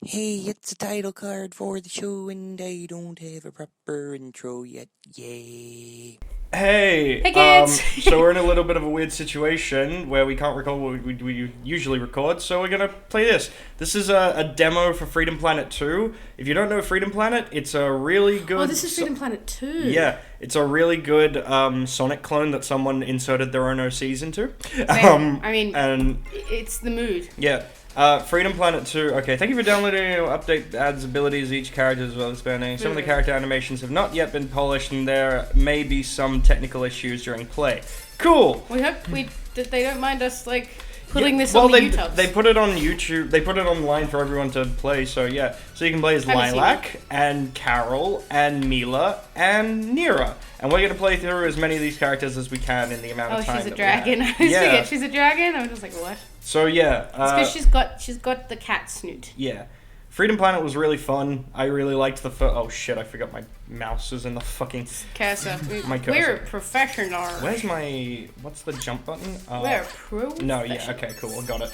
Hey, it's a title card for the show, and I don't have a proper intro yet. Yay. Hey, Hey kids! so we're in a little bit of a weird situation where we can't record what we usually record, so we're gonna play this. This is a demo for Freedom Planet 2. If you don't know Freedom Planet, it's a really good... Oh, this is Freedom Planet 2. Yeah, it's a really good Sonic clone that someone inserted their own OCs into. And it's the mood. yeah. Freedom Planet 2. Okay, thank you for downloading. Update adds abilities each character as well as expanding. Some of the character animations have not yet been polished, and there may be some technical issues during play. Cool. We hope that they don't mind us putting this well, on the they, YouTube. they put it on YouTube. They put it online for everyone to play. So yeah, so you can play as Haven't seen Lilac and Carol and Mila and Nira, and we're gonna play through as many of these characters as we can in the amount of time. She's a that dragon. We I have. always Yeah. forget she's a dragon. I'm just like, what? So yeah. It's because she's got the cat snoot. Yeah. Freedom Planet was really fun. I really liked the oh shit, I forgot my mouse is in the fucking... Cursor. My cursor. We're professional. Where's my... what's the jump button? We're pro. No, yeah, okay, cool, got it.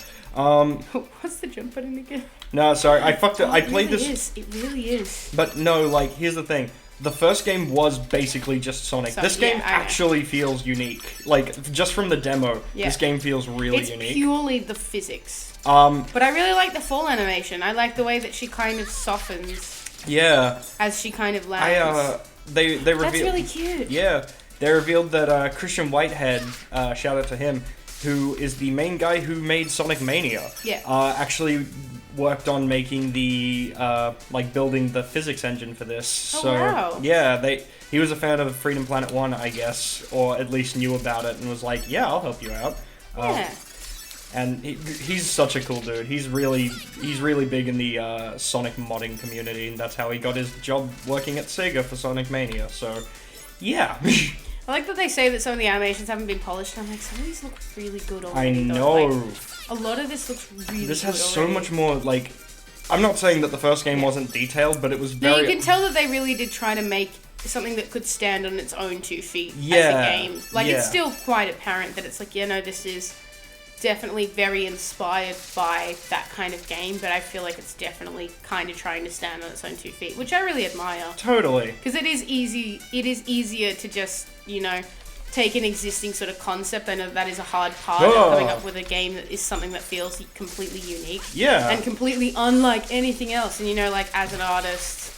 What's the jump button again? No, sorry, I fucked it. I It played really this... It really is. But no, like, here's the thing. The first game was basically just Sonic. This game actually feels unique. Like, just from the demo, this game feels really unique. It's purely the physics. But I really like the fall animation. I like the way that she kind of softens. Yeah. As she kind of lands. They revealed... That's really cute. Yeah. They revealed that Christian Whitehead, shout out to him, who is the main guy who made Sonic Mania, actually worked on making the building the physics engine for this. Wow. Yeah, he was a fan of Freedom Planet 1, I guess, or at least knew about it and was like, yeah, I'll help you out. Yeah. And he's such a cool dude. He's really big in the Sonic modding community, and that's how he got his job working at Sega for Sonic Mania. So, yeah. I like that they say that some of the animations haven't been polished. I'm like, some of these look really good already. I know. Like, a lot of this looks really good. This has already. so much more, like... I'm not saying that the first game wasn't detailed, but it was very... No, you can tell that they really did try to make something that could stand on its own 2 feet as a game. Like, it's still quite apparent that it's like, this is definitely very inspired by that kind of game, but I feel like it's definitely kind of trying to stand on its own 2 feet, which I really admire. Totally. Because it is easier to just, take an existing sort of concept. I know that is a hard part of coming up with a game that is something that feels completely unique. Yeah. And completely unlike anything else. And, as an artist,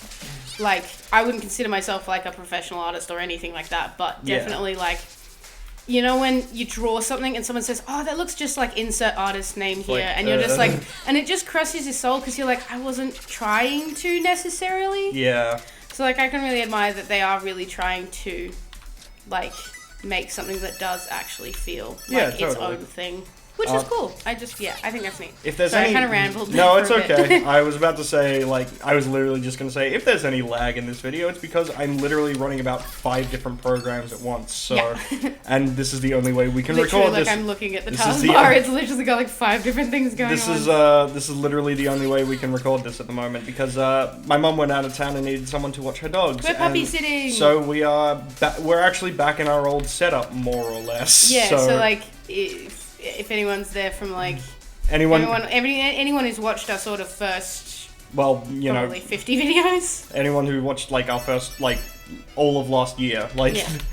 I wouldn't consider myself, a professional artist or anything like that, but definitely, when you draw something and someone says, oh, that looks just like insert artist name here, and you're just like, and it just crushes your soul because you're like, I wasn't trying to necessarily. Yeah. So, I can really admire that they are really trying to, make something that does actually feel like its own thing. Which is cool. I think that's neat. If there's I kind of rambled. No, it's for a bit. okay. I was about to say, I was literally just going to say, if there's any lag in this video, it's because I'm literally running about 5 different programs at once. So, and this is the only way we can record this. I'm looking at the taskbar. It's literally got 5 different things going on. This is literally the only way we can record this at the moment because my mum went out of town and needed someone to watch her dogs. We're puppy sitting. So we're actually back in our old setup, more or less. Yeah. So if anyone's there from anyone who's watched our sort of first, probably 50 videos. Anyone who watched our first all of last year,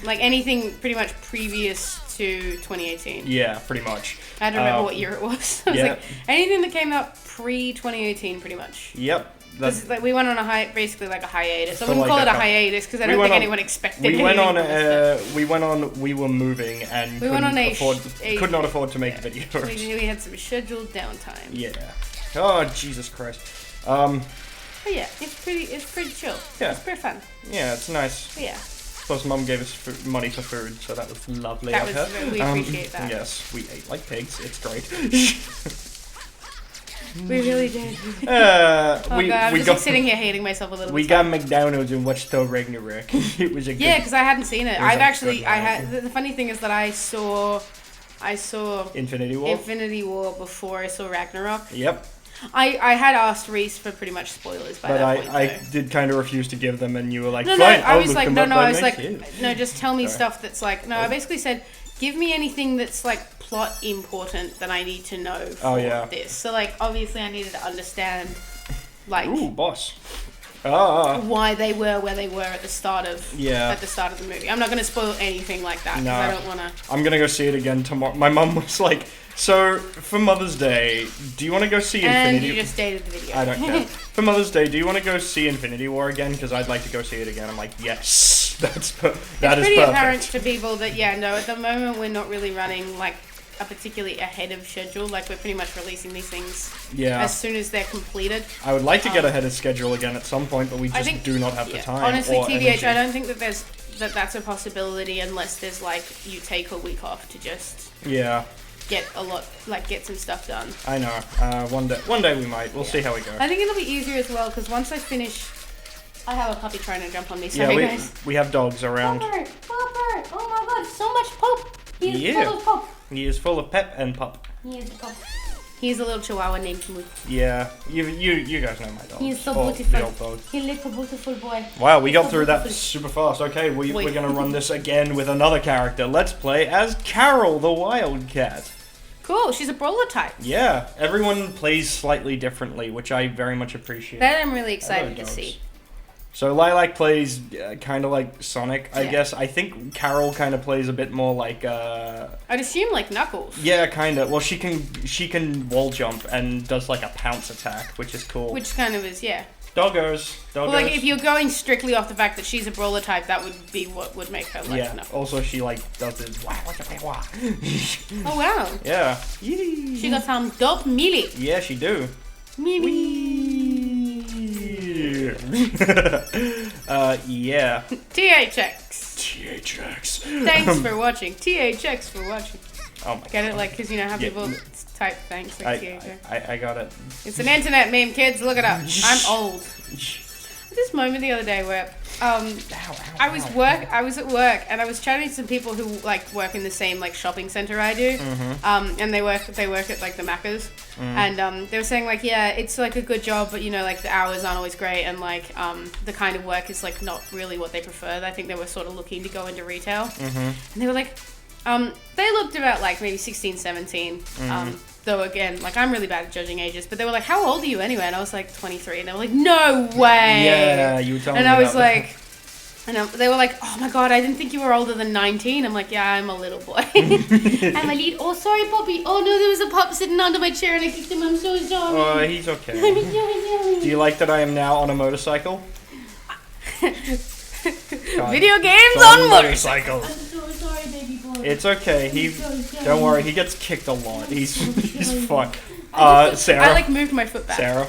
anything pretty much previous to 2018. Yeah, pretty much. I had to remember what year it was. I was anything that came out pre 2018, pretty much. Yep. We went on a hiatus. I wouldn't call it a hiatus because I don't think anyone expected it. We were moving and could not afford to make videos. We had some scheduled downtime. Yeah. Oh, Jesus Christ. But yeah, it's pretty chill. Yeah. It's pretty fun. Yeah, it's nice. But yeah. Plus, Mum gave us money for food, so that was lovely of her. We appreciate that. Yes, we ate like pigs. It's great. We really did. I'm just sitting here hating myself a little bit. We got McDonald's and watched Thor Ragnarok. It was a good... Yeah, because I hadn't seen it. The funny thing is that I saw Infinity War before I saw Ragnarok. Yep. I had asked Reese for pretty much spoilers by that point. I did kind of refuse to give them, and you were like, no, fine, I was like, just tell me Sorry. stuff that's I basically said, give me anything that's plot important that I need to know for this. So obviously I needed to understand like Ooh, boss. why they were where they were at the start of the movie. I'm not going to spoil anything like that because I don't want to. I'm going to go see it again tomorrow. My mum was like, so for Mother's Day, do you want to go see Infinity? And you just dated the video. I don't care. For Mother's Day, do you want to go see Infinity War again? Because I'd like to go see it again. I'm like, yes, that is perfect. It's pretty apparent to people that at the moment we're not really running like a particularly ahead of schedule. Like we're pretty much releasing these things as soon as they're completed. I would like to get ahead of schedule again at some point, but we just do not have the time. Honestly, or TBH, energy. I don't think that that's a possibility unless there's like you take a week off to just get some stuff done. I know. One day we might. We'll see how we go. I think it'll be easier as well because once I finish, I have a puppy trying to jump on me. Sorry, guys. We have dogs around. Popper! Oh my god, so much pop! He is full of pop. He is full of pep and pop. He is pop. He's a little chihuahua named Smooth. Yeah, you guys know my dog. He's so beautiful. The old dog. He's a little beautiful boy. Wow, we got through that super fast. Okay, we're going to run this again with another character. Let's play as Carol the Wildcat. Cool, she's a brawler type. Yeah, everyone plays slightly differently, which I very much appreciate. That I'm really excited to see. So Lilac plays kind of like Sonic, I guess. I think Carol kind of plays a bit more like... I'd assume like Knuckles. Yeah, kind of. Well, she can wall jump and does like a pounce attack, which is cool. Which kind of is, Doggos. Well, like if you're going strictly off the fact that she's a brawler type, that would be what would make her like Knuckles. Also she like does this Oh wow. Yeah. She got some dope melee. Yeah, she do. Melee. Yeah. THX. Thanks for watching. THX for watching. Oh my god. Get it? Like, because you know how people type thanks like THX. I got it. It's an internet meme, kids. Look it up. I'm old. This moment the other day where I was at work and I was chatting to some people who like work in the same like shopping center I do, and they work at like the Maccas, and they were saying like it's like a good job, but like the hours aren't always great, and like the kind of work is like not really what they prefer. I think they were sort of looking to go into retail, and they were like they looked about like maybe 16, 17. Though again, like I'm really bad at judging ages, but they were like, "How old are you anyway?" And I was like 23, and they were like, "No way!" Yeah, you were telling me. And I was like, they were like, "Oh my god, I didn't think you were older than 19." I'm like, "Yeah, I'm a little boy." I'm a little. Oh, sorry, Poppy. Oh no, there was a pup sitting under my chair, and I kicked him. I'm so sorry. Oh, he's okay. I'm so sorry. Do you like that I am now on a motorcycle? Video games on motorcycles. I'm so sorry, baby boy. It's okay. Don't worry. He gets kicked a lot. He's fun. Sarah. I like moved my foot back. Sarah,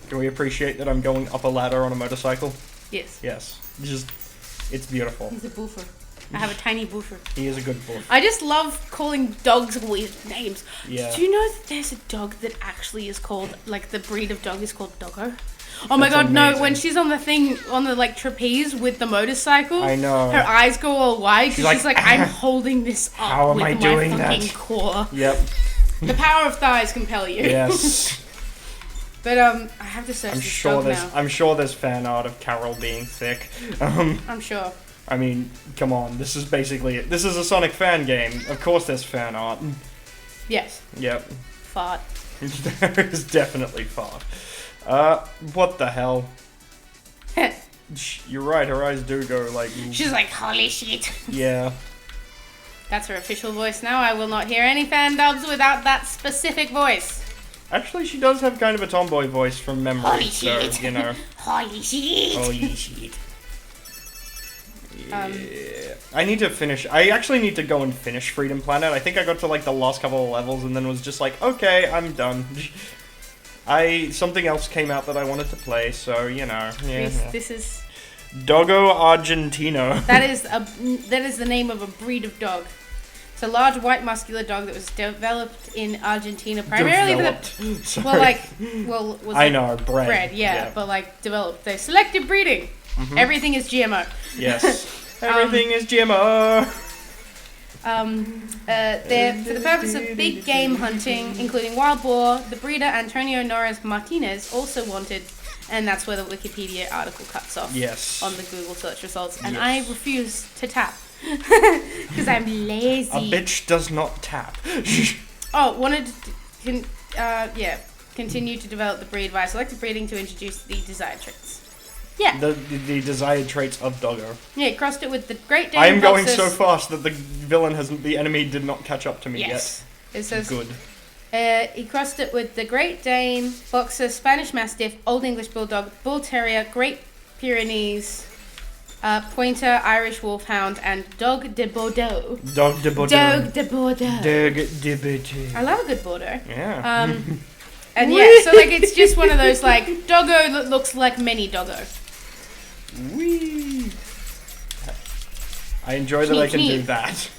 can we appreciate that I'm going up a ladder on a motorcycle? Yes. Yes. It's beautiful. He's a boofer. I have a tiny boofer. He is a good boof. I just love calling dogs weird names. Yeah. Do you know that there's a dog that actually is called, like the breed of dog is called Doggo? Oh my god, amazing. no, when she's on the thing, on the like trapeze with the motorcycle, I know. her eyes go all wide because she's like, I'm holding this up how am with I my doing fucking that? core. Yep. The power of thighs compel you. Yes. But I have to search this dog now. I'm sure there's fan art of Carol being thick. I'm sure. I mean, come on, this is basically it. This is a Sonic fan game. Of course there's fan art. Yes. Yep. Fart. There is definitely fart. What the hell? You're right, her eyes do go like... She's like, holy shit. Yeah. That's her official voice now. I will not hear any fan dubs without that specific voice. Actually, she does have kind of a tomboy voice from memory, Holy so, shit. you know. Holy shit. Holy shit. Yeah. I need to finish... I actually need to go and finish Freedom Planet. I think I got to, like, the last couple of levels and then was just like, okay, I'm done. Something else came out that I wanted to play, so, you know. Yeah. This is... Doggo Argentino. That is the name of a breed of dog. It's a large white muscular dog that was developed in Argentina primarily I know, bred. Yeah, but like developed. They selective breeding. Mm-hmm. Everything is GMO. Yes. Everything is GMO. They're for the purpose of big game hunting, including wild boar. The breeder Antonio Norris Martinez also wanted, and that's where the Wikipedia article cuts off. Yes. On the Google search results, and I refuse to tap because I'm lazy. A bitch does not tap. Oh, wanted to, yeah. continue to develop the breed via selective breeding to introduce the desired traits. Yeah. The desired traits of Doggo. Yeah, he crossed it with the Great Dane. I am going Boxer. so fast that the enemy did not catch up to me Yes. yet. It says Good. He crossed it with the Great Dane, Boxer, Spanish Mastiff, Old English Bulldog, Bull Terrier, Great Pyrenees, Pointer, Irish Wolfhound, and Dog de Bordeaux. Dog de Bordeaux. Dog de Bordeaux. Dog de Bordeaux. I love a good Bordeaux. Yeah. And yeah, so like it's just one of those like doggo that looks like mini doggo. Whee! I enjoy that I can do that.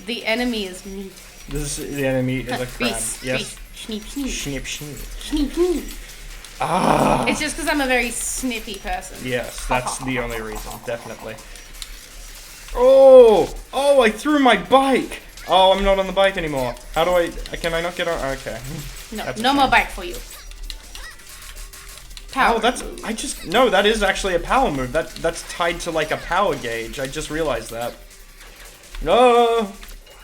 The enemy is me. The enemy is a crab. Yes. Schneep, schneep. Snip, snip. Schneep, schneep. Ah. It's just because I'm a very snippy person. Yes, that's the only reason, definitely. Oh! Oh, I threw my bike! Oh, I'm not on the bike anymore. How do I... Can I not get on? Okay. No, That's no a more shame. bike for you. Power. Oh, that's... I just... No, that is actually a power move. That's tied to, like, a power gauge. I just realized that. No!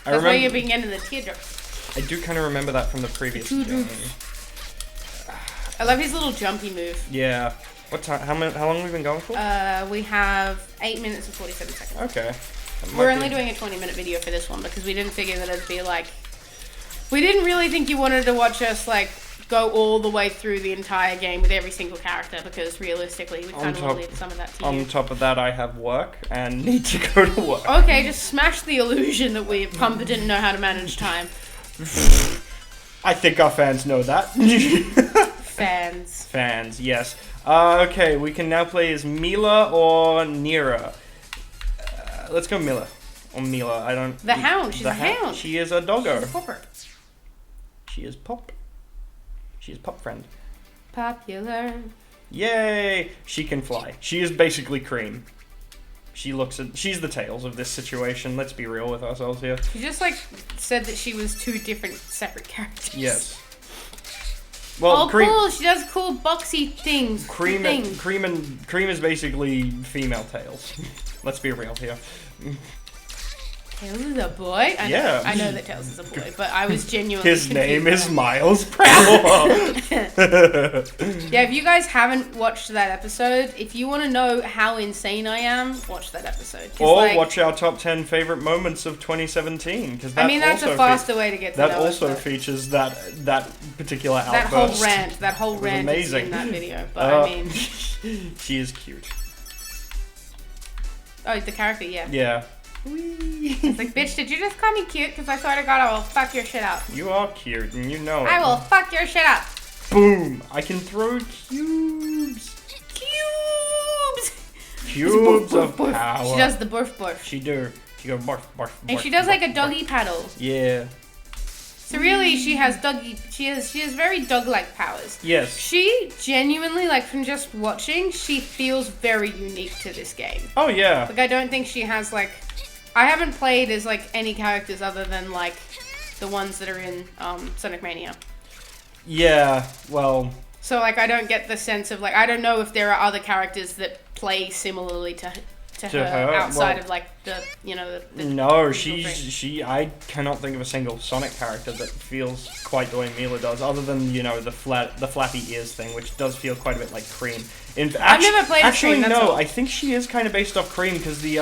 That's why you're being into the teardrops. I do kind of remember that from the previous game. I love his little jumpy move. Yeah. What time? How long have we been going for? We have 8 minutes and 47 seconds. Okay. We're only doing a 20-minute video for this one because we didn't figure that it'd be like... We didn't really think you wanted to watch us, like, go all the way through the entire game with every single character because realistically we kind of want to leave some of that to you. On top of that, I have work and need to go to work. Okay, just smash the illusion that we're competent and know how to manage time. I think our fans know that. Fans. Fans, yes. Okay, we can now play as Mila or Nira. Let's go Mila. Or Mila, I don't... The hound, she's a hound. She is a doggo. She's a popper. She is Pop. She is Pop friend. Popular. Yay! She can fly. She is basically Cream. She's the Tails of this situation. Let's be real with ourselves here. She just, like, said that she was two different, separate characters. Yes. Well, oh, Cream, cool! She does cool boxy things. Cream is basically female Tails. Let's be real here. Tails is a boy? I know that Tails is a boy, but I was genuinely His name confused. is Miles Prower. Yeah, if you guys haven't watched that episode, if you want to know how insane I am, watch that episode. Or like, watch our top 10 favorite moments of 2017. Because I mean, that's a faster way to get to know that also us, features that particular that outburst. That whole rant amazing. is in that video. But I mean, she is cute. oh, the character, yeah. Yeah. It's like, bitch, did you just call me cute? Because I swear to God, I will fuck your shit up. You are cute, and you know it. I will fuck your shit up. Boom! I can throw cubes. Cubes of power. She does the burf burf. She go barf barf. And barf, she does barf, like a barf. doggy paddle. Yeah. So really, she has she has very dog-like powers. Yes. She genuinely, like, from just watching, she feels very unique to this game. Oh yeah. Like, I don't think she has, like... I haven't played as, like, any characters other than, like, the ones that are in Sonic Mania. Yeah. Well. So, like, I don't get the sense of, like... I don't know if there are other characters that play similarly to her outside of, like, the, you know... The No, thing. I cannot think of a single Sonic character that feels quite the way Mila does, other than, you know, the flappy ears thing, which does feel quite a bit like Cream. I've never played as Cream, that's no, all. I think she is kind of based off Cream, because the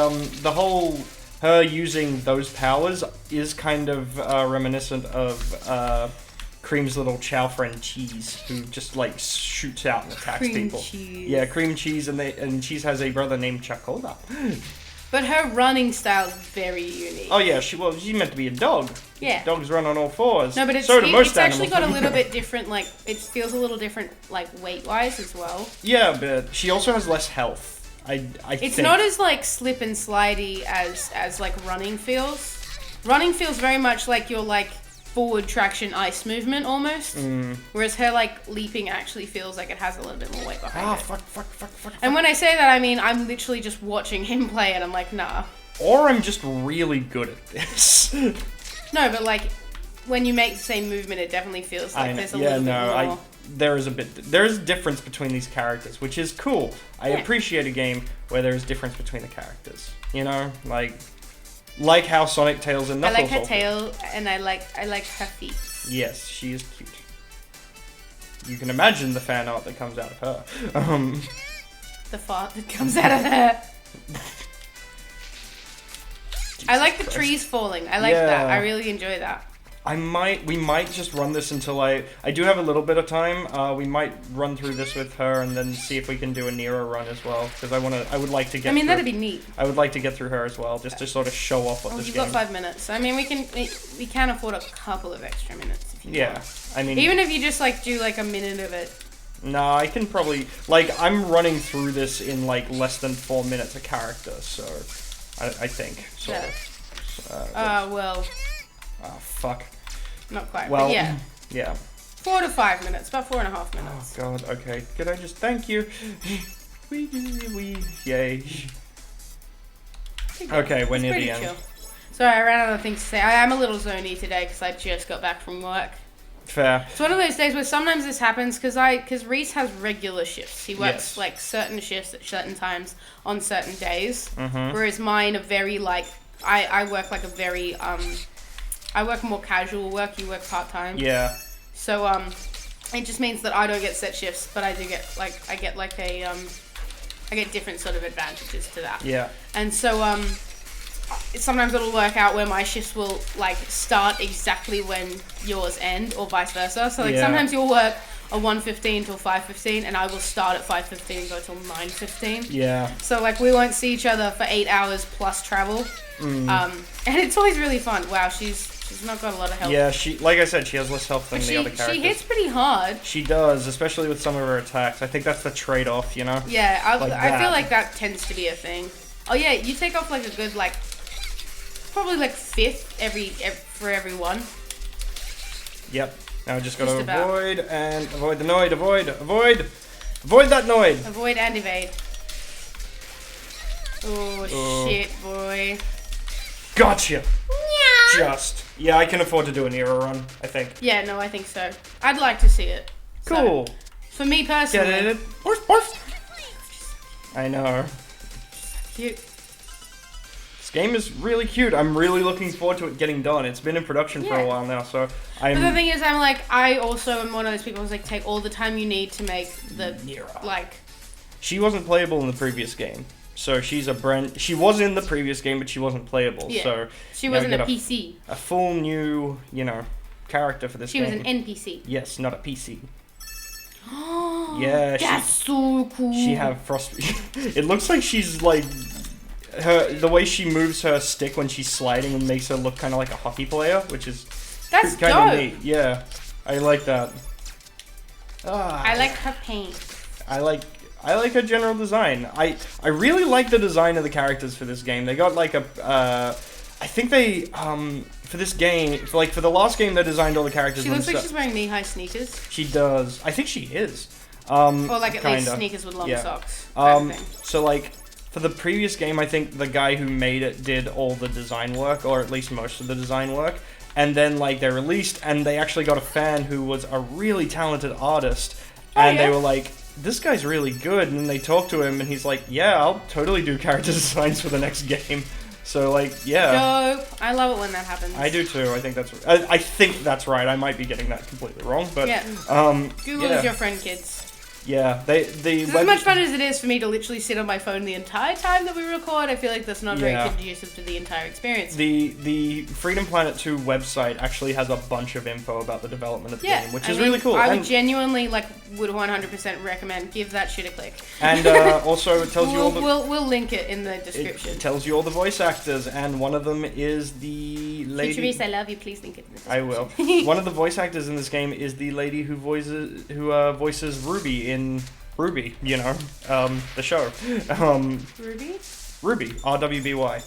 whole... Her using those powers is kind of reminiscent of Cream's little chow friend Cheese, who just like shoots out and attacks people. Cheese. Yeah, Cream Cheese, and Cheese has a brother named Chocola. But her running style is very unique. Oh yeah, she's meant to be a dog. Yeah. Dogs run on all fours. No, but it's actually got a little bit different, like, it feels a little different, like, weight-wise as well. Yeah, but she also has less health. I It's think. not as, like, slip and slidey as like, running feels. Running feels very much like your, like, forward traction ice movement, almost. Whereas her, like, leaping actually feels like it has a little bit more weight behind it. Fuck. And when I say that, I mean, I'm literally just watching him play and I'm like, nah. Or I'm just really good at this. No, but, like, when you make the same movement, it definitely feels like there's a little bit more... There is a difference between these characters, which is cool. I appreciate a game where there is difference between the characters. You know, like how Sonic, Tails, and Knuckles. I like her tail, and I like her feet. Yes, she is cute. you can imagine the fan art that comes out of her. The fart that comes out of her. I like the trees falling. I like that. I really enjoy that. We might just run this until I do have a little bit of time. We might run through this with her and then see if we can do a Nero run as well, because I would like to get. I mean, that'd be neat. I would like to get through her as well, just to sort of show off what this you've game. got 5 minutes. I mean, we can afford a couple of extra minutes if you want. I mean, even if you just like do like a minute of it. No, I can probably I'm running through this in like less than 4 minutes a character, so I think sort of. Well. Oh fuck. Not quite. Well, but yeah. Yeah. 4 to 5 minutes, about 4.5 minutes. Oh god. Okay. Could I just thank you? Yay. Okay, we're near the end. Chill. Sorry, I ran out of things to say. I am a little zony today because I just got back from work. Fair. It's one of those days where sometimes this happens because Reese has regular shifts. He works like certain shifts at certain times on certain days, whereas mine are very like I work like a very I work more casual work. You work part time. Yeah. So it just means that I don't get set shifts, but I do get I get different sort of advantages to that. Yeah. And so sometimes it'll work out where my shifts will like start exactly when yours end, or vice versa. So like sometimes you'll work a 1:15 till 5:15, and I will start at 5:15 and go till 9:15. Yeah. So like we won't see each other for 8 hours plus travel. And it's always really fun. Wow, she's not got a lot of health. Yeah, like I said, she has less health than the other characters. She hits pretty hard. She does, especially with some of her attacks. I think that's the trade-off, you know? Yeah, I feel like that tends to be a thing. Oh yeah, you take off like a good like probably like 5th for every one. Yep. Now I just gotta avoid the Noid. Avoid that Noid. Avoid and evade. Oh shit, boy. Gotcha. Yeah, I can afford to do an era run, I think. Yeah, no, I think so. I'd like to see it. Cool. So, for me personally. Get it? Horse. I know. Cute. This game is really cute. I'm really looking forward to it getting done. It's been in production for a while now, so But the thing is, I also am one of those people who's like, take all the time you need to make the like. She wasn't playable in the previous game. So she was in the previous game, but she wasn't playable. Yeah. So she wasn't a PC. A full new, character for this game. She was an NPC. Yes, not a PC. That's so cool. She have frost. It looks like she's like the way she moves her stick when she's sliding and makes her look kind of like a hockey player, which is kind of neat. Yeah, I like that. I like her paint. I like her general design. I really like the design of the characters for this game. They got like I think they for this game, for the last game, they designed all the characters. She looks like she's wearing knee-high sneakers. She does. I think she is. Or like at least sneakers with long socks. So like for the previous game, I think the guy who made it did all the design work, or at least most of the design work. And then like they released, and they actually got a fan who was a really talented artist, and they were like, this guy's really good, and then they talked to him, and he's like, yeah, I'll totally do character designs for the next game. So, like, yeah. Dope. I love it when that happens. I do too. I think that's right. I might be getting that completely wrong, but Google is your friend, kids. Yeah, as much fun as it is for me to literally sit on my phone the entire time that we record, I feel like that's not very conducive to the entire experience. The Freedom Planet 2 website actually has a bunch of info about the development of the game, which is really cool. I would genuinely would 100% recommend give that shit a click. And also it tells you all the we'll link it in the description. It tells you all the voice actors, and one of them is the lady. Futurist, I love you. Please link it in the description. I will. One of the voice actors in this game is the lady who voices Ruby in Ruby, the show. Ruby? Ruby, RWBY.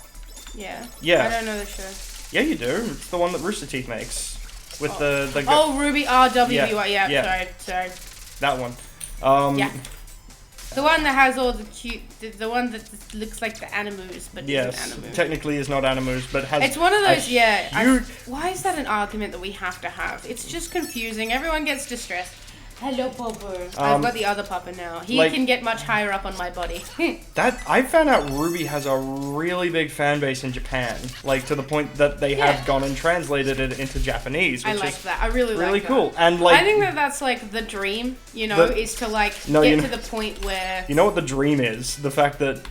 Yeah. Yeah. I don't know the show. Yeah, you do. It's the one that Rooster Teeth makes. With the Ruby RWBY. Yeah. Sorry. That one. Yeah. The one that has all the cute, the one that looks like the Animus, but isn't Animus. Technically is not Animus, but has. It's one of those, why is that an argument that we have to have? It's just confusing. Everyone gets distressed. Hello, Popper. I've got the other Popper now. He can get much higher up on my body. That I found out Ruby has a really big fan base in Japan, like to the point that they have gone and translated it into Japanese. Which I like is that. I really like that. cool. And like, I think that's like the dream, is to like get to the point where you know what the dream is? The fact that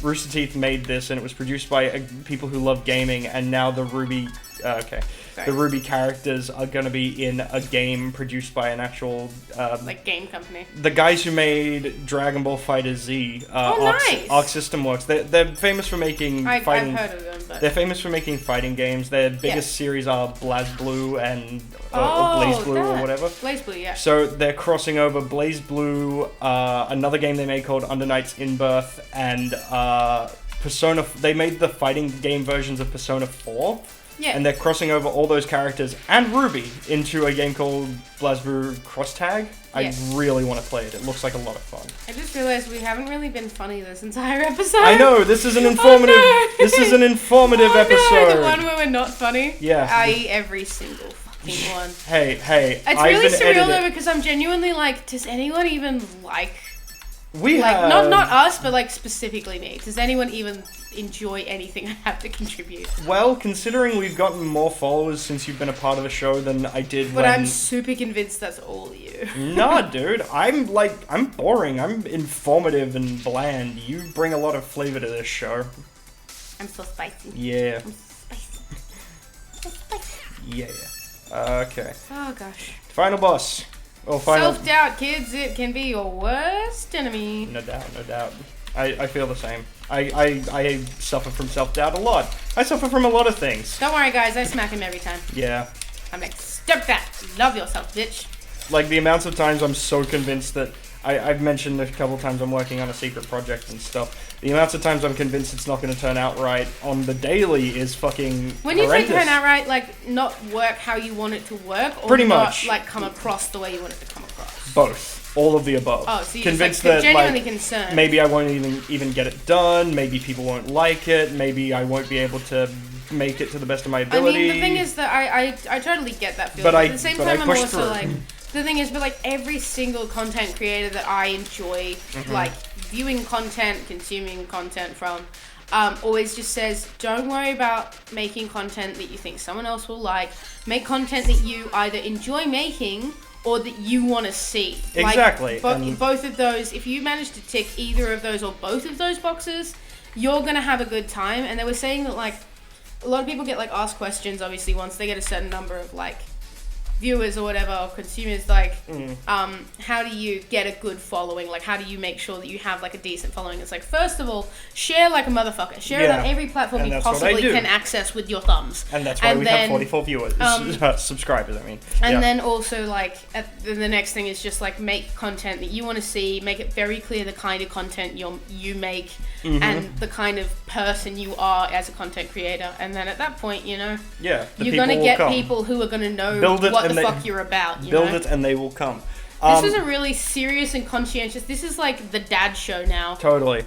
Rooster Teeth made this and it was produced by people who love gaming, and now the Ruby. The Ruby characters are going to be in a game produced by an actual... game company. The guys who made Dragon Ball FighterZ, nice! Arc System Works. They're famous for making fighting... I've heard of them, but... They're famous for making fighting games. Their biggest series are BlazBlue and... or BlazBlue or whatever. BlazBlue, yeah. So they're crossing over BlazBlue, another game they made called Under Night's Inbirth, and Persona... They made the fighting game versions of Persona 4. Yeah. And they're crossing over all those characters and Ruby into a game called BlazBlue Cross Tag. I really want to play it. It looks like a lot of fun. I just realized we haven't really been funny this entire episode. I know, this is an informative This is an informative episode. The one where we're not funny. Yeah. I.e. every single fucking one. Hey. It's really surreal though, because I'm genuinely like, does anyone even like... not us, but like specifically me. Does anyone even enjoy anything I have to contribute? Well, considering we've gotten more followers since you've been a part of the show than I did But I'm super convinced that's all you. Nah, dude. I'm boring. I'm informative and bland. You bring a lot of flavor to this show. I'm so spicy. Yeah. I'm spicy. So spicy. Yeah. Okay. Oh gosh. Final boss. Self-doubt, kids, it can be your worst enemy. No doubt. I feel the same. I suffer from self-doubt a lot. I suffer from a lot of things. Don't worry, guys. I smack him every time. Yeah. I'm like, stop that. Love yourself, bitch. Like, the amounts of times I'm so convinced that... I've mentioned a couple of times I'm working on a secret project and stuff. The amounts of times I'm convinced it's not going to turn out right on the daily is fucking When you horrendous. say turn out right, like, not work how you want it to work, or Pretty not, much. like, come across the way you want it to come across? Both. All of the above. Oh, so you're convinced just, like, that, genuinely concerned. Maybe I won't even get it done. Maybe people won't like it. Maybe I won't be able to make it to the best of my ability. I mean, the thing is that I totally get that feeling. But at the same time, I'm also through. like... The thing is, but like every single content creator that I enjoy, like viewing content, consuming content from, always just says, don't worry about making content that you think someone else will like. Make content that you either enjoy making or that you want to see. Exactly. Like, both of those, if you manage to tick either of those or both of those boxes, you're going to have a good time. And they were saying that like, a lot of people get like asked questions, obviously, once they get a certain number of like, viewers or whatever, or consumers, like, how do you get a good following? Like, how do you make sure that you have, like, a decent following? It's like, first of all, share like a motherfucker. Share it on every platform you possibly can access with your thumbs. And that's why we have 44 viewers, subscribers, I mean. And then also, like, the next thing is just, like, make content that you want to see, make it very clear the kind of content you make, and the kind of person you are as a content creator. And then at that point, you're going to get people who are going to know what the fuck you're about. Build it and they will come. This is a really serious and conscientious... This is like the dad show now. Totally.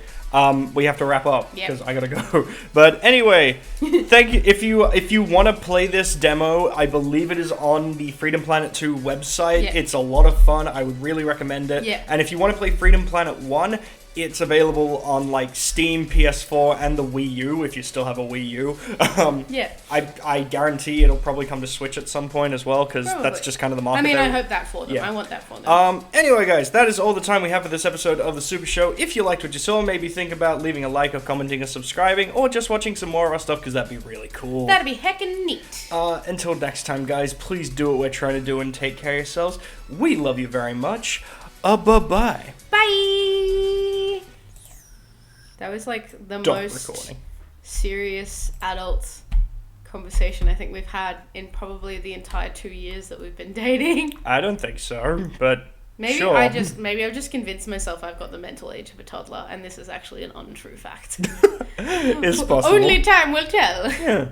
We have to wrap up because I gotta go. But anyway, thank you. If you want to play this demo, I believe it is on the Freedom Planet 2 website. Yeah. It's a lot of fun. I would really recommend it. Yeah. And if you want to play Freedom Planet 1, it's available on like Steam, PS4, and the Wii U if you still have a Wii U. I guarantee it'll probably come to Switch at some point as well because that's just kind of the market. I mean, I hope that for them. I want that for them. Anyway, guys, that is all the time we have for this episode of the Super Show. If you liked what you saw, maybe think about leaving a like or commenting or subscribing or just watching some more of our stuff because that'd be really cool. That'd be heckin' neat. Until next time, guys, please do what we're trying to do and take care of yourselves. We love you very much. Bye-bye. Bye. That was like the most serious adult conversation I think we've had in probably the entire 2 years that we've been dating. I don't think so, but maybe sure. I've just convinced myself I've got the mental age of a toddler, and this is actually an untrue fact. It's possible. Only time will tell. Yeah.